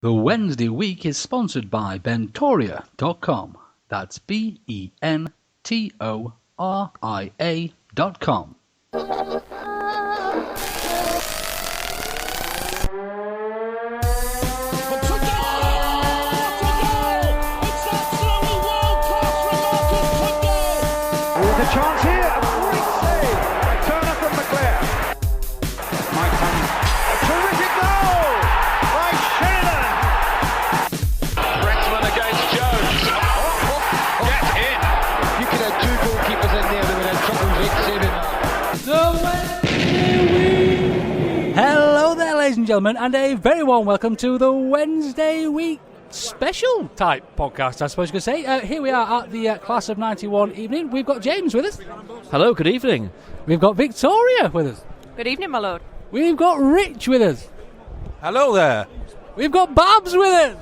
The Wednesday week is sponsored by Bentoria.com. That's BENTORIA.com. There's a chance here, a great save by Turner from McClare. Might come a terrific goal by Sheridan. Rexman against Jones. Get in. You could have two goalkeepers in there that would have trouble saving. Hello there, ladies and gentlemen, and a very warm welcome to the Wednesday week special type podcast, I suppose you could say. Here we are at the Class of 91 evening. We've got James with us. Hello, good evening. We've got Victoria with us. Good evening, my lord. We've got Rich with us. Hello there. We've got Babs with us.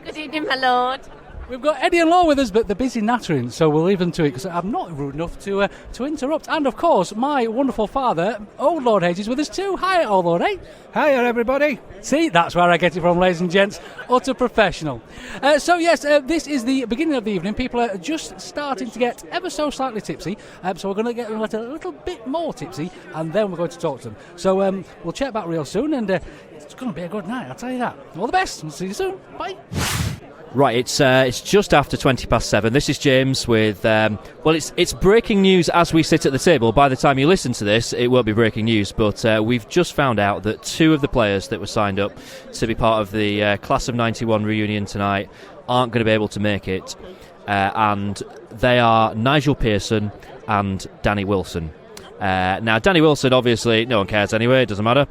Good evening, my lord. We've got Eddie and Law with us, but they're busy nattering, so we'll leave them to it because I'm not rude enough to interrupt. And of course, my wonderful father, Old Lord H, is with us too. Hi, Old Lord H. Hiya, everybody. See, that's where I get it from, ladies and gents. Utter professional. So yes, this is the beginning of the evening. People are just starting to get ever so slightly tipsy, so we're going to get them a little bit more tipsy, and then we're going to talk to them. So we'll check back real soon, and it's going to be a good night, I'll tell you that. All the best, and see you soon. Bye. Right, it's just after 7:20. This is James with, it's breaking news as we sit at the table. By the time you listen to this, it won't be breaking news, but we've just found out that two of the players that were signed up to be part of the Class of 91 reunion tonight aren't going to be able to make it, and they are Nigel Pearson and Danny Wilson. Now, Danny Wilson, obviously, no one cares anyway, it doesn't matter.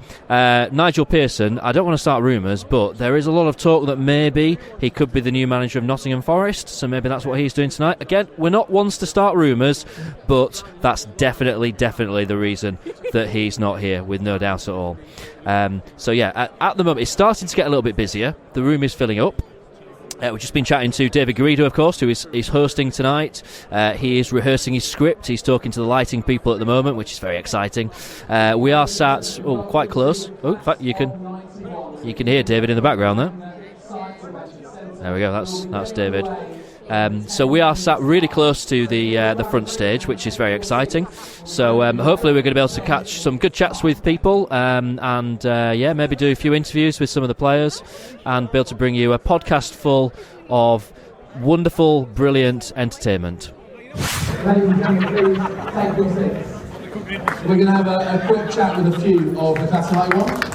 Nigel Pearson, I don't want to start rumours, but there is a lot of talk that maybe he could be the new manager of Nottingham Forest, so maybe that's what he's doing tonight. Again, we're not ones to start rumours, but that's definitely the reason that he's not here, with no doubt at all. So yeah, at the moment, it's starting to get a little bit busier. The room is filling up. We've just been chatting to David Garrido, of course, who is hosting tonight. He is rehearsing his script. He's talking to the lighting people at the moment, which is very exciting. We are sat quite close. Oh, in fact, you can hear David in the background there. There we go. That's David. So we are sat really close to the front stage, which is very exciting. So hopefully we're going to be able to catch some good chats with people, and maybe do a few interviews with some of the players, and be able to bring you a podcast full of wonderful, brilliant entertainment. Ladies and gentlemen, please take your seats. We're going to have a quick chat with a few of the Class of 91.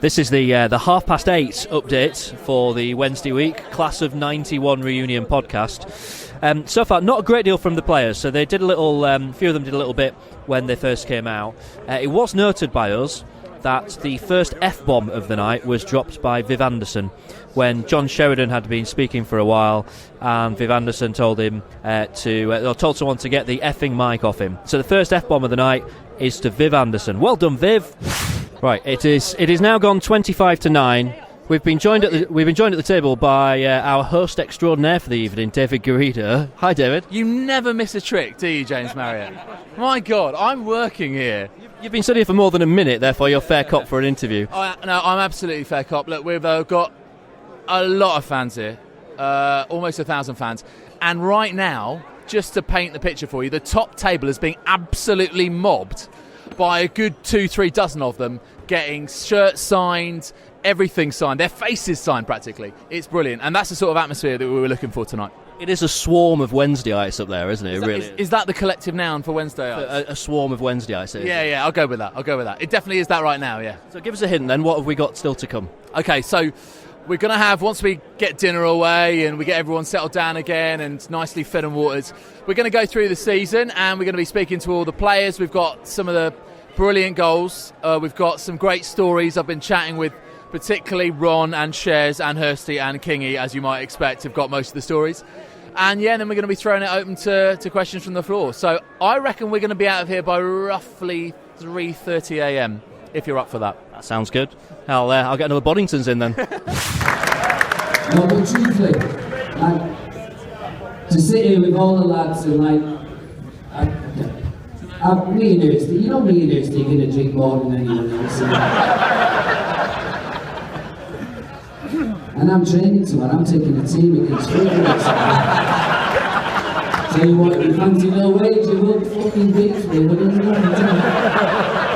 This is the 8:30 update for the Wednesday week Class of 91 reunion podcast. So far, not a great deal from the players. So they did a little, few of them did a little bit when they first came out. It was noted by us that the first F-bomb of the night was dropped by Viv Anderson when John Sheridan had been speaking for a while, and Viv Anderson told him told someone to get the effing mic off him. So the first F-bomb of the night is to Viv Anderson. Well done, Viv. Right, it is now gone 9:25. We've been joined at the table by our host extraordinaire for the evening, David Garrido. Hi, David. You never miss a trick, do you, James Marriott? My God, I'm working here. You've been studying for more than a minute, therefore you're fair cop for an interview. No, I'm absolutely fair cop. Look, we've got a lot of fans here, almost 1,000 fans, and right now, just to paint the picture for you, the top table is being absolutely mobbed by a good 2-3 dozen of them, getting shirts signed, everything signed, their faces signed practically. It's brilliant, and that's the sort of atmosphere that we were looking for tonight. It is a swarm of Wednesdayites up there, isn't it? Is that the collective noun for Wednesdayites? A swarm of Wednesdayites. Yeah, I'll go with that. It definitely is that right now, yeah. So give us a hint then, what have we got still to come? Okay, so we're going to have, once we get dinner away and we get everyone settled down again and nicely fed and watered, we're going to go through the season, and we're going to be speaking to all the players. We've got some of the brilliant goals. We've got some great stories. I've been chatting with particularly Ron and Shares and Hursty and Kingy, as you might expect, have got most of the stories. And then we're going to be throwing it open to questions from the floor. So I reckon we're going to be out of here by roughly 3:30 a.m, if you're up for that. That sounds good. I'll get another Boddingtons in then. Number 2, please. to sit here with all the lads and like, me and Hurst, you know me and Hurst, you're going to drink more than anyone else. And I'm training tomorrow, I'm taking a team against Sheridan. Tell you what, if you fancy no wage, you won't fucking beat me, but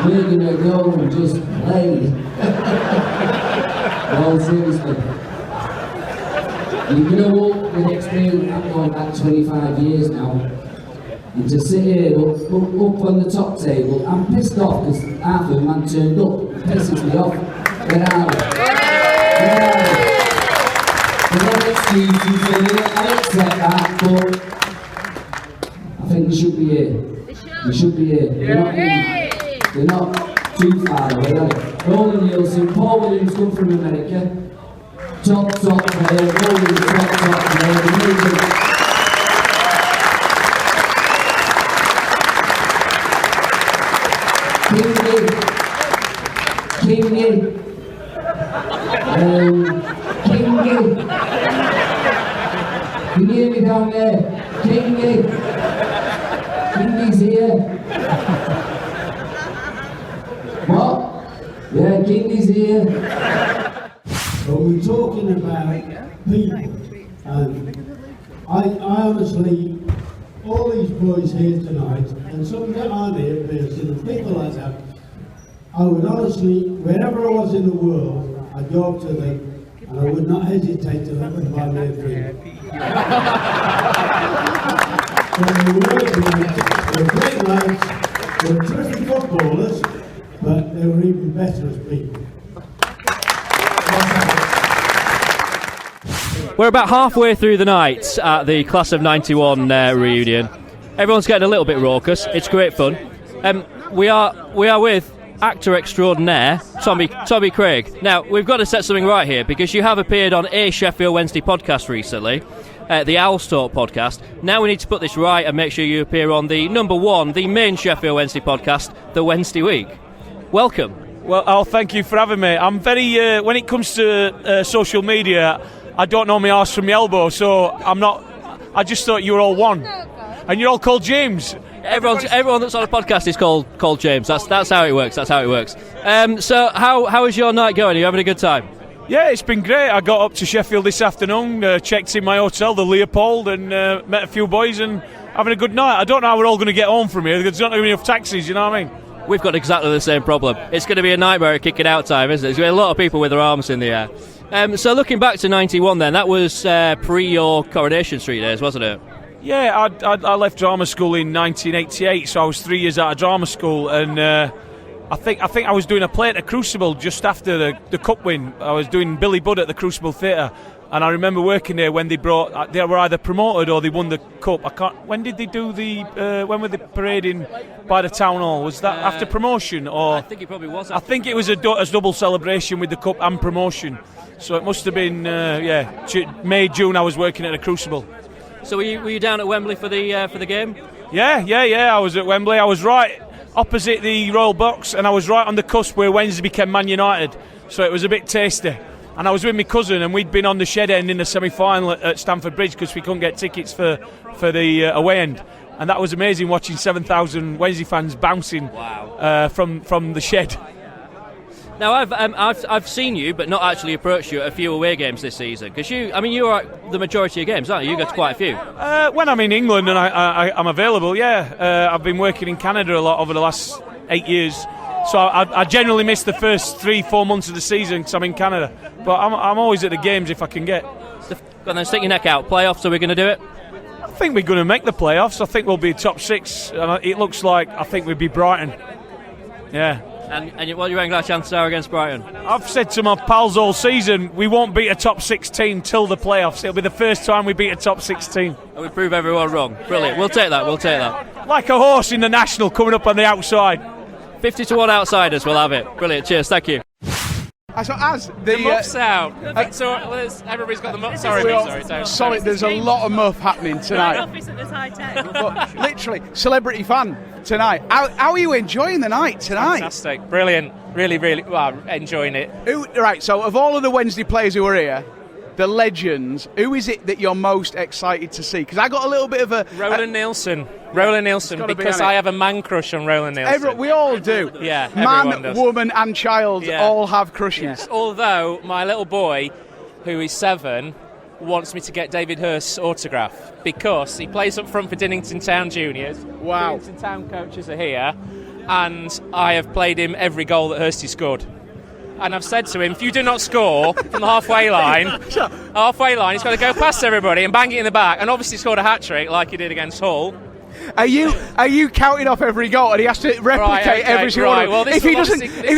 we're gonna go and just play. Well, seriously. You know what, the experience, I'm going back 25 years now, and to sit here up on the top table, I'm pissed off because half of the man turned up, it pisses me off. Get out of it. Get out of it. There's no excuses here, I accept that, but I think they should be here. They should be here. They're not too far away, are they? Roland, Nielsen, Paul Williams come from America. Top player, Roland, top player, amazing. Kingy. Can you hear me down there? Kingy's here. What? Yeah, Kingy's here. But we're talking about people, and I honestly, all these boys here tonight, and some that aren't here, Pearson, and people like that, I would honestly, wherever I was in the world, I'd go up to them, and I would not hesitate to let them buy me a drink. They were great lads, they were terrific footballers, but they were even better as people. We're about halfway through the night at the Class of 91 reunion. Everyone's getting a little bit raucous. It's great fun. We are with actor extraordinaire Tommy Craig. Now, we've got to set something right here because you have appeared on a Sheffield Wednesday podcast recently, the Owlstalk podcast. Now we need to put this right and make sure you appear on the number one, the main Sheffield Wednesday podcast, The Wednesday Week. Welcome. Well, thank you for having me. I'm very, when it comes to social media, I don't know my arse from my elbow, so I'm not. I just thought you were all one, and you're all called James. Everyone that's on a podcast is called James. That's how it works. So how is your night going? Are you having a good time? Yeah, it's been great. I got up to Sheffield this afternoon, checked in my hotel, the Leopold, and met a few boys and having a good night. I don't know how we're all going to get home from here. There's not enough taxis. You know what I mean? We've got exactly the same problem. It's going to be a nightmare at kicking out time, isn't it? There's going to be a lot of people with their arms in the air. So looking back to 91 then, that was pre your Coronation Street days, wasn't it? Yeah, I left drama school in 1988, so I was 3 years out of drama school, and I think I was doing a play at the Crucible just after the Cup win. I was doing Billy Budd at the Crucible Theatre, and I remember working there when they were either promoted or they won the Cup. When did they do when were they parading by the Town Hall? Was that after promotion? Or I think it probably was. I think it was a double celebration with the Cup and promotion. So it must have been May, June. I was working at the Crucible. So were you down at Wembley for the game? Yeah. I was at Wembley. I was right opposite the Royal Box, and I was right on the cusp where Wednesday became Man United. So it was a bit tasty. And I was with my cousin, and we'd been on the shed end in the semi-final at Stamford Bridge because we couldn't get tickets for the away end. And that was amazing watching 7,000 Wednesday fans bouncing from the shed. Now I've seen you, but not actually approached you at a few away games this season because you are at the majority of games, aren't you? You go to quite a few. When I'm in England and I'm available, yeah. I've been working in Canada a lot over the last 8 years, so I generally miss the first 3-4 months of the season because I'm in Canada. But I'm always at the games if I can get. Go on then, stick your neck out. Playoffs, are we going to do it? I think we're going to make the playoffs. I think we'll be top 6. And it looks like I think we'll be Brighton. Yeah. And what do you reckon our chances are against Brighton? I've said to my pals all season, we won't beat a top 6 team till the playoffs. It'll be the first time we beat a top 6 team. And we prove everyone wrong. Brilliant. We'll take that. Like a horse in the National coming up on the outside. 50-1 outsiders, we'll have it. Brilliant. Cheers. Thank you. As the muff's out. Everybody's got the muff. Sorry, there's a lot of muff happening tonight. Office at this high tech. But literally, celebrity fan tonight. How are you enjoying the night tonight? Fantastic, brilliant, really, enjoying it. Right, so of all of the Wednesday players who are here, the legends, who is it that you're most excited to see? Because I got a little bit of a... Roland Nielsen. Roland Nielsen, because I have a man crush on Roland Nielsen. We all do. Yeah, man, woman and child all have crushes. Yes. Although my little boy, who is 7, wants me to get David Hurst's autograph because he plays up front for Dinnington Town Juniors. Wow. Dinnington Town coaches are here, and I have played him every goal that Hursty scored. And I've said to him, if you do not score from the halfway line, he's got to go past everybody and bang it in the back. And obviously scored a hat-trick like he did against Hull. Are you counting off every goal and he has to replicate every single one? Well, if he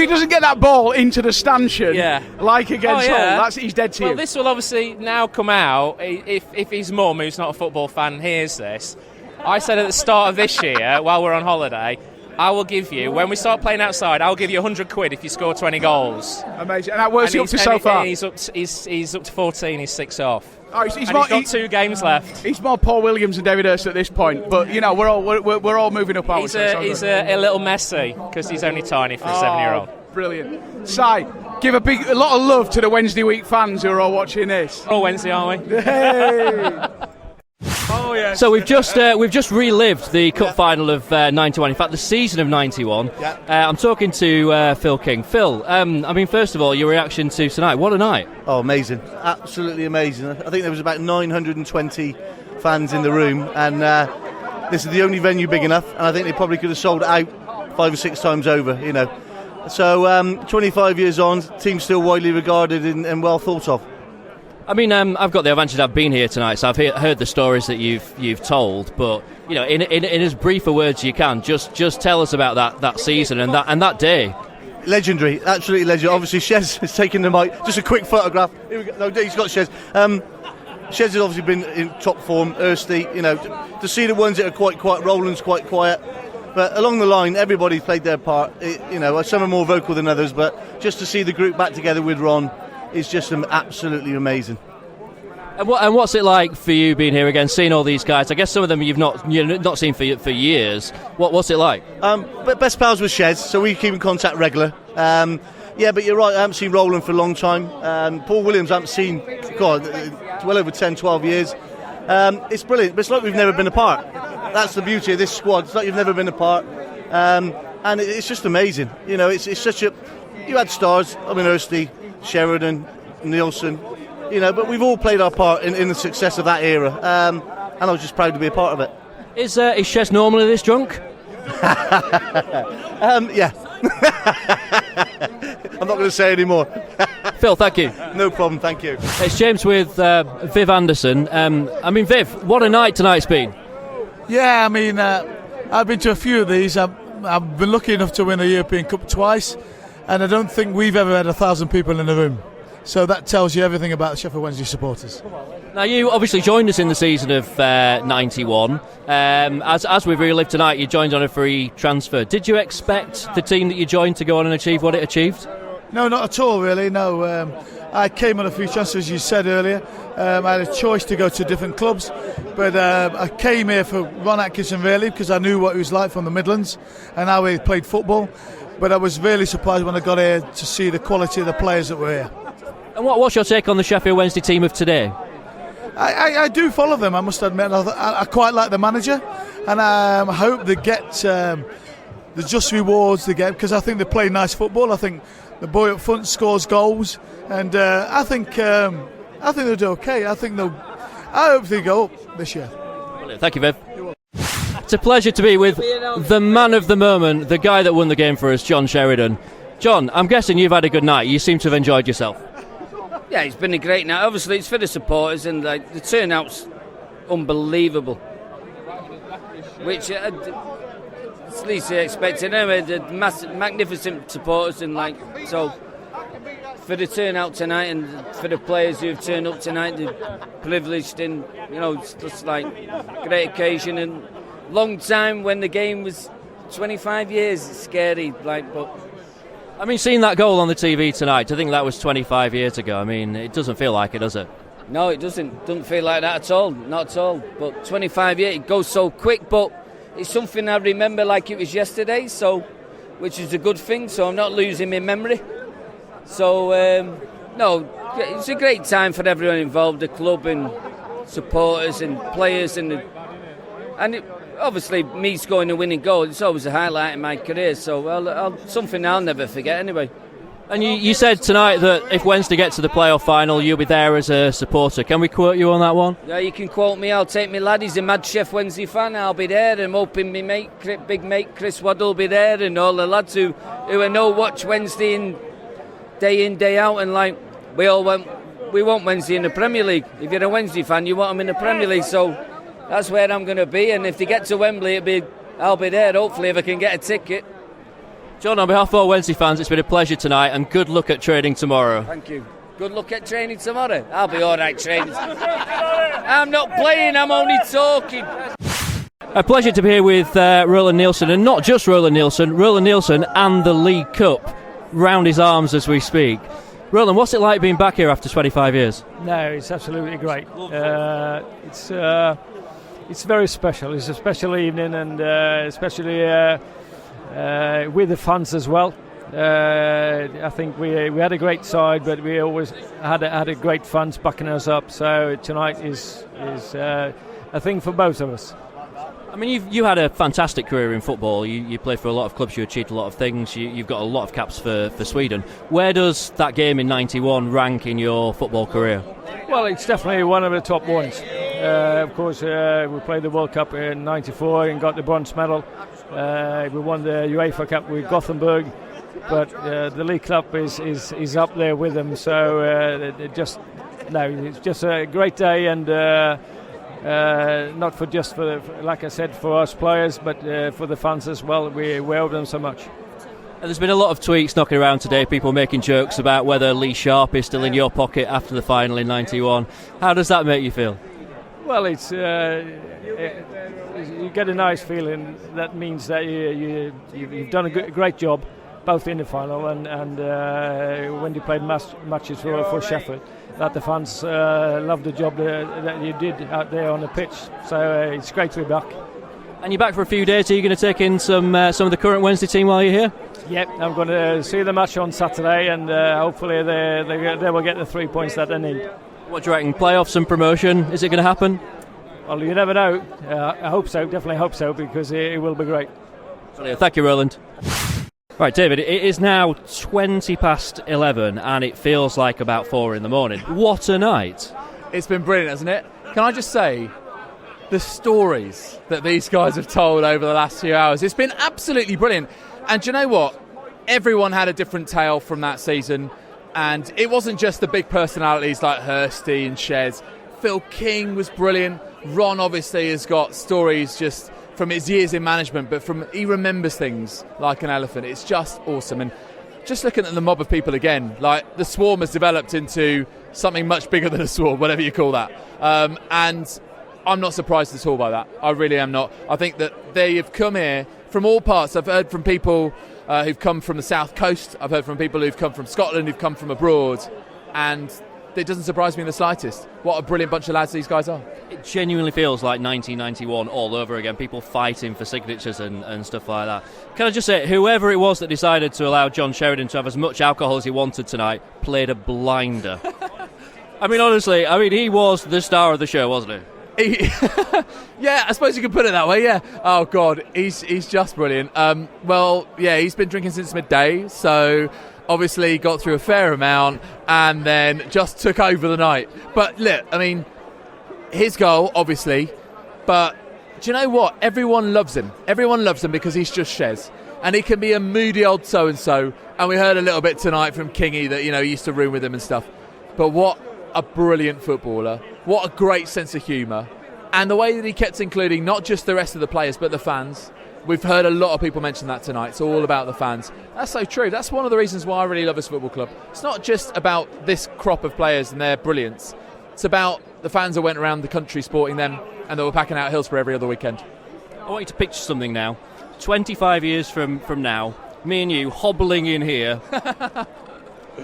doesn't get that ball into the stanchion, like against Hull, he's dead to you. Well, this will obviously now come out if his mum, who's not a football fan, hears this. I said at the start of this year, while we're on holiday, I will give you, when we start playing outside, I'll give you 100 quid if you score 20 goals. Amazing. And that works up to so far? He's up to 14, he's 6 off. Oh, he's got 2 games left. He's more Paul Williams and David Hurst at this point, but you know we're all moving up. He's a little messy because he's only tiny for a 7-year-old. Brilliant. Si, give a lot of love to the Wednesday week fans who are all watching this. All Wednesday, aren't we? Hey. Oh yes. So we've just relived the cup final of 91. In fact, the season of 91. Yeah. I'm talking to Phil King. Phil, I mean, first of all, your reaction to tonight. What a night! Oh, amazing! Absolutely amazing. I think there was about 920 fans in the room, and this is the only venue big enough. And I think they probably could have sold it out 5 or 6 times over. You know, so 25 years on, team's still widely regarded and well thought of. I mean, I've got the advantage I've been here tonight, so I've heard the stories that you've told. But you know, in as brief a words as you can, just tell us about that season and that day. Legendary, absolutely legendary. Obviously, Shez has taken the mic. Just a quick photograph. Here we go. No, he's got Shez. Shez has obviously been in top form. Hursty, you know, to see the ones that are quite quiet. Roland's quite quiet. But along the line, everybody's played their part. You know, some are more vocal than others, but just to see the group back together with Ron is just absolutely amazing. And what's it like for you being here again, seeing all these guys? I guess some of them you've not seen for years. What's it like? But best pals with Shez, so we keep in contact regular. Yeah, but you're right, I haven't seen Roland for a long time. Paul Williams I haven't seen, well over 10, 12 years. It's brilliant, but it's like we've never been apart. That's the beauty of this squad. It's like you've never been apart. And it's just amazing. You know, it's such a... You had stars, I mean, Hursty, Sheridan, Nielsen, you know, but we've all played our part in the success of that era, and I was just proud to be a part of it. Is Shez normally this drunk? Yeah. I'm not going to say any more. Phil, thank you. No problem, thank you. It's James with Viv Anderson. I mean, Viv, what a night tonight's been. Yeah, I mean, I've been to a few of these. I've been lucky enough to win a European Cup twice, and I don't think we've ever had 1,000 people in the room. So that tells you everything about the Sheffield Wednesday supporters. Now, you obviously joined us in the season of 91. As we've relived tonight, you joined on a free transfer. Did you expect the team that you joined to go on and achieve what it achieved? No, not at all, really, no. I came on a free transfer, as you said earlier. I had a choice to go to different clubs, but I came here for Ron Atkinson, really, because I knew what he was like from the Midlands and how he played football. But I was really surprised when I got here to see the quality of the players that were here. And what's your take on the Sheffield Wednesday team of today? I do follow them, I must admit. I quite like the manager, and I hope they get the just rewards they get, because I think they play nice football. I think the boy up front scores goals, and I think they'll do okay. I hope they go up this year. Brilliant. Thank you, Viv. It's a pleasure to be with the man of the moment, the guy that won the game for us, John Sheridan. John, I'm guessing you've had a good night. You seem to have enjoyed yourself. Yeah, it's been a great night. Obviously, it's for the supporters, and the turnout's unbelievable. Which it's least expected. Anyway, the magnificent supporters, and so for the turnout tonight, and for the players who've turned up tonight, they're privileged, and it's just like a great occasion. And long time when the game was 25 years. It's scary, but. I mean, seeing that goal on the TV tonight, I think that was 25 years ago. I mean, it doesn't feel like it, does it? No, it doesn't feel like that at all, not at all. But 25 years, it goes so quick, but it's something I remember like it was yesterday, so which is a good thing, so I'm not losing my memory. So, no, it's a great time for everyone involved, the club and supporters and players, and obviously me scoring a winning goal. It's always a highlight in my career, so something I'll never forget anyway. And you said tonight that if Wednesday gets to the playoff final, you'll be there as a supporter. Can we quote you on that one? Yeah, you can quote me. I'll take me lad. He's a Mad Chef Wednesday fan. I'll be there. I'm hoping me big mate Chris Waddle will be there, and all the lads who I know watch Wednesday and day in, day out, and like we want Wednesday in the Premier League. If you're a Wednesday fan, you want them in the Premier League, so that's where I'm going to be. And if they get to Wembley, I'll be there. Hopefully, if I can get a ticket. John, on behalf of all Wednesday fans, it's been a pleasure tonight, and good luck at training tomorrow. Thank you. Good luck at training tomorrow. I'll be all right training. I'm not playing, I'm only talking. A pleasure to be here with Roland Nielsen, and not just Roland Nielsen and the League Cup round his arms as we speak. Roland, what's it like being back here after 25 years? No, it's absolutely great. It's very special. It's a special evening, and especially with the fans as well. I think we had a great side, but we always had a great fans backing us up. So tonight is a thing for both of us. I mean, you had a fantastic career in football. You played for a lot of clubs. You achieved a lot of things. You've got a lot of caps for Sweden. Where does that game in '91 rank in your football career? Well, it's definitely one of the top ones. Of course, we played the World Cup in '94 and got the bronze medal. We won the UEFA Cup with Gothenburg, but the League Cup is up there with them. So it's just a great day, and not for like I said, for us players, but for the fans as well. We owe them so much. There's been a lot of tweets knocking around today, people making jokes about whether Lee Sharp is still in your pocket after the final in '91. How does that make you feel? Well, it's you get a nice feeling. That means that you've done a great job, both in the final and when you played matches for Sheffield. That the fans love the job that you did out there on the pitch. So it's great to be back. And you're back for a few days. Are you going to take in some of the current Wednesday team while you're here? Yep, I'm going to see the match on Saturday, and hopefully they will get the 3 points that they need. What do you reckon? Playoffs and promotion? Is it going to happen? Well, you never know. I hope so. Definitely hope so, because it will be great. Thank you, Roland. Right, David, it is now 11:20, and it feels like about 4 in the morning. What a night. It's been brilliant, hasn't it? Can I just say, the stories that these guys have told over the last few hours, it's been absolutely brilliant. And do you know what? Everyone had a different tale from that season, and it wasn't just the big personalities like Hursty and Shez. Phil King was brilliant. Ron obviously has got stories just from his years in management, but he remembers things like an elephant. It's just awesome. And just looking at the mob of people again, like the swarm has developed into something much bigger than a swarm, whatever you call that. And I'm not surprised at all by that. I really am not. I think that they have come here from all parts. I've heard from people who've come from the South Coast. I've heard from people who've come from Scotland, who've come from abroad. And it doesn't surprise me in the slightest. What a brilliant bunch of lads these guys are. It genuinely feels like 1991 all over again. People fighting for signatures and stuff like that. Can I just say, whoever it was that decided to allow John Sheridan to have as much alcohol as he wanted tonight played a blinder. I mean, honestly, he was the star of the show, wasn't he? Yeah, I suppose you could put it that way, yeah. Oh, God, he's just brilliant. Well, yeah, he's been drinking since midday, so obviously got through a fair amount and then just took over the night. But look, I mean, his goal, obviously, but do you know what? Everyone loves him. Everyone loves him because he's just Shez. And he can be a moody old so-and-so. And we heard a little bit tonight from Kingy that, he used to room with him and stuff. But what a brilliant footballer. What a great sense of humour. And the way that he kept including not just the rest of the players, but the fans. We've heard a lot of people mention that tonight. It's all about the fans. That's so true. That's one of the reasons why I really love this football club. It's not just about this crop of players and their brilliance. It's about the fans that went around the country supporting them and that were packing out Hillsborough every other weekend. I want you to picture something now. 25 years from now, me and you hobbling in here,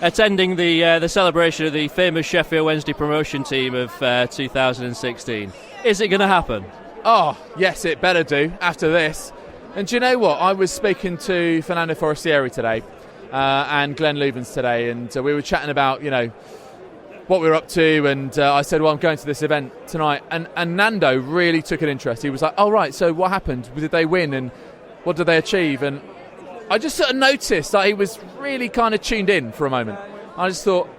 attending the celebration of the famous Sheffield Wednesday promotion team of 2016. Is it going to happen? Oh, yes, it better do after this. And do you know what? I was speaking to Fernando Forestieri today and Glenn Luvens today, and we were chatting about, what we were up to, and I said, well, I'm going to this event tonight, and Nando really took an interest. He was like, oh right, so what happened? Did they win, and what did they achieve? And I just sort of noticed that he was really kind of tuned in for a moment. I just thought,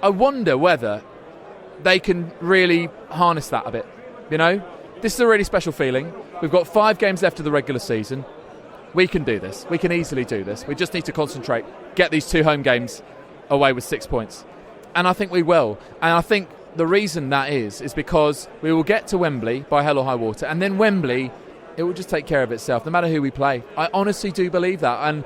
I wonder whether they can really harness that a bit. You know, this is a really special feeling. We've got 5 games left of the regular season. We can do this. We can easily do this. We just need to concentrate, get these 2 home games away with 6 points. And I think we will. And I think the reason that is because we will get to Wembley by hell or high water, and then Wembley, it will just take care of itself, no matter who we play. I honestly do believe that. And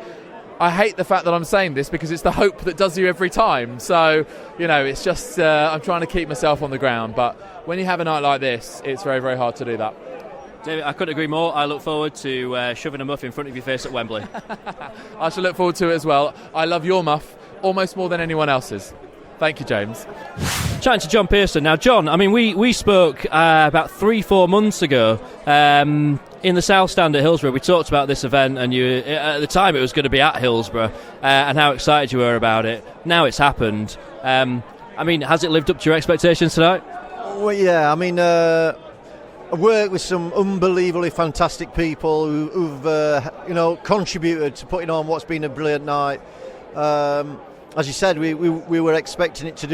I hate the fact that I'm saying this because it's the hope that does you every time. So, you know, it's just I'm trying to keep myself on the ground. But when you have a night like this, it's very, very hard to do that. David, I couldn't agree more. I look forward to shoving a muff in front of your face at Wembley. I shall look forward to it as well. I love your muff almost more than anyone else's. Thank you, James. Chatting to John Pearson. Now, John, I mean, we spoke about 3-4 months ago in the South Stand at Hillsborough. We talked about this event, and you at the time it was going to be at Hillsborough, and how excited you were about it. Now it's happened. I mean, has it lived up to your expectations tonight? Well, yeah, I mean, I worked with some unbelievably fantastic people who've contributed to putting on what's been a brilliant night. As you said, we were expecting it to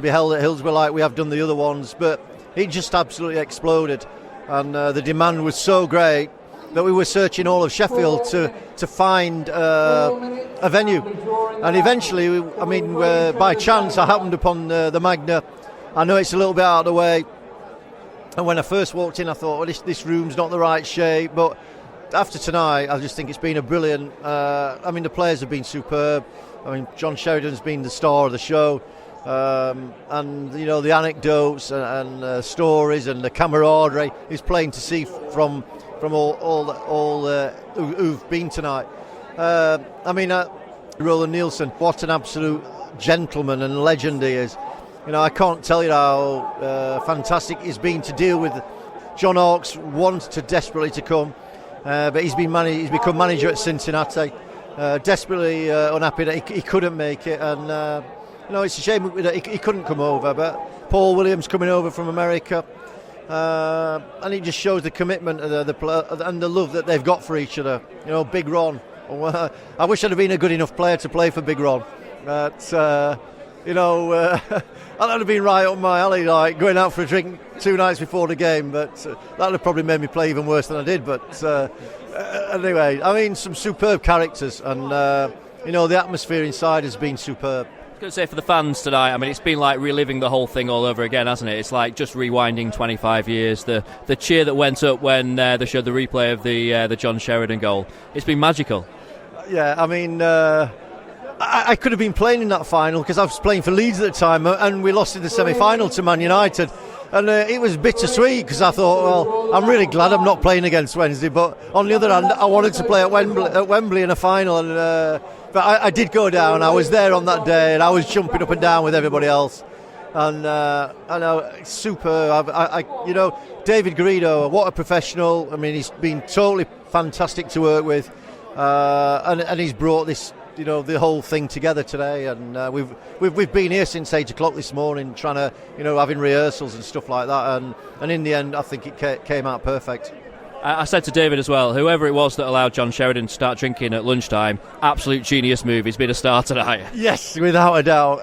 be held at Hillsborough like we have done the other ones, but it just absolutely exploded, and the demand was so great that we were searching all of Sheffield to find a venue, and eventually, by chance, I happened upon the Magna. I know it's a little bit out of the way, and when I first walked in, I thought, well, this room's not the right shape, but after tonight, I just think it's been a brilliant. The players have been superb. I mean, John Sheridan's been the star of the show, and the anecdotes and stories and the camaraderie is plain to see from all who've been tonight. Roland Nielsen, what an absolute gentleman and legend he is. I can't tell you how fantastic it's been to deal with. John Hawkes wanted desperately to come, but he's become manager at Cincinnati. Desperately unhappy that he couldn't make it, and it's a shame that he couldn't come over. But Paul Williams coming over from America, and it just shows the commitment and the love that they've got for each other. Big Ron. I wish I'd have been a good enough player to play for Big Ron, but that would have been right up my alley, like going out for a drink 2 nights before the game. But that would have probably made me play even worse than I did. But anyway, some superb characters, and the atmosphere inside has been superb. I was going to say, for the fans tonight, I mean, it's been like reliving the whole thing all over again, hasn't it? It's like just rewinding 25 years. The cheer that went up when they showed the replay of the John Sheridan goal. It's been magical. Yeah, I could have been playing in that final because I was playing for Leeds at the time, and we lost in the semi-final to Man United. And it was bittersweet because I thought, well, I'm really glad I'm not playing against Wednesday. But on the other hand, I wanted to play at Wembley in a final. And but I did go down. I was there on that day, and I was jumping up and down with everybody else. And I know, super. David Garrido, what a professional. I mean, he's been totally fantastic to work with, and he's brought this. The whole thing together today, and we've been here since 8 o'clock this morning, trying to, having rehearsals and stuff like that, and in the end, I think it came out perfect. I said to David as well, whoever it was that allowed John Sheridan to start drinking at lunchtime, absolute genius move. He's been a star tonight. Yes, without a doubt.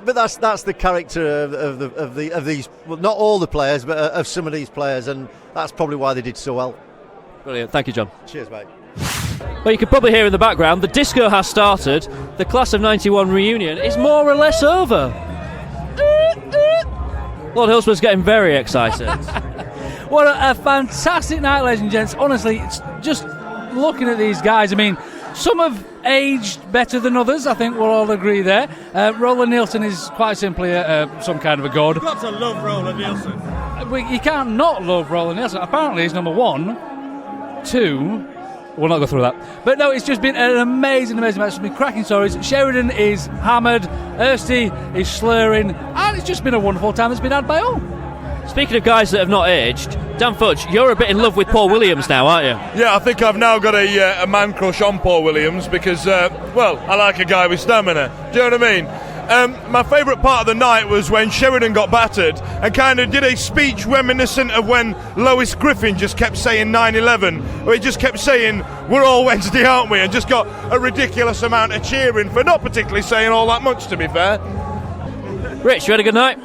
But that's the character of these, well, not all the players, but of some of these players, and that's probably why they did so well. Brilliant. Thank you, John. Cheers, mate. Well, you can probably hear in the background, the disco has started. The Class of 91 reunion is more or less over. Lord Hillsborough's getting very excited. What a fantastic night, ladies and gents. Honestly, it's just looking at these guys, I mean, some have aged better than others, I think we'll all agree there. Roland Nielsen is quite simply some kind of a god. You've got to love Roland Nielsen. You can't not love Roland Nielsen. Apparently he's number 1, 2... We'll not go through that. But no, it's just been an amazing match. It's been cracking stories. Sheridan is hammered, Hursty is slurring, and it's just been a wonderful time that's been had by all. Speaking of guys that have not aged, Dan Fudge, you're a bit in love with Paul Williams now, aren't you? Yeah, I think I've now got a man crush on Paul Williams because, I like a guy with stamina. Do you know what I mean? My favourite part of the night was when Sheridan got battered and kind of did a speech reminiscent of when Lois Griffin just kept saying 9/11, where he just kept saying, we're all Wednesday, aren't we? And just got a ridiculous amount of cheering for not particularly saying all that much, to be fair. Rich, you had a good night?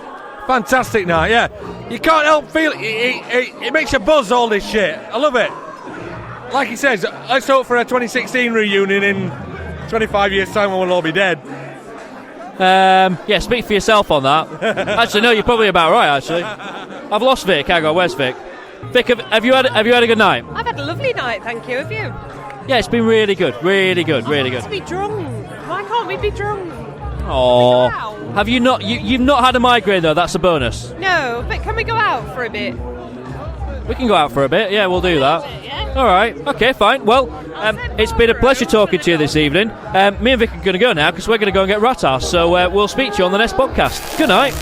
Fantastic night, yeah. You can't help feel it makes you buzz, all this shit. I love it. Like he says, let's hope for a 2016 reunion in 25 years' time when we'll all be dead. Yeah, speak for yourself on that. Actually, no, you're probably about right, actually. I've lost Vic. Hang on, where's Vic? Vic, have you had a good night? I've had a lovely night, thank you. Have you? Yeah, it's been really good, really good, really good. To be drunk. Why can't we be drunk? Oh, have you not? You've not had a migraine though. That's a bonus. No, but can we go out for a bit? We can go out for a bit. Yeah, we'll do that. All right. Okay, fine. Well, it's been a pleasure talking to you this evening. Me and Vic are going to go now because we're going to go and get rat ass. So we'll speak to you on the next podcast. Good night.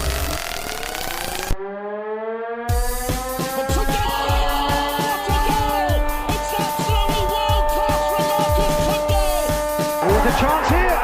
There's a chance here.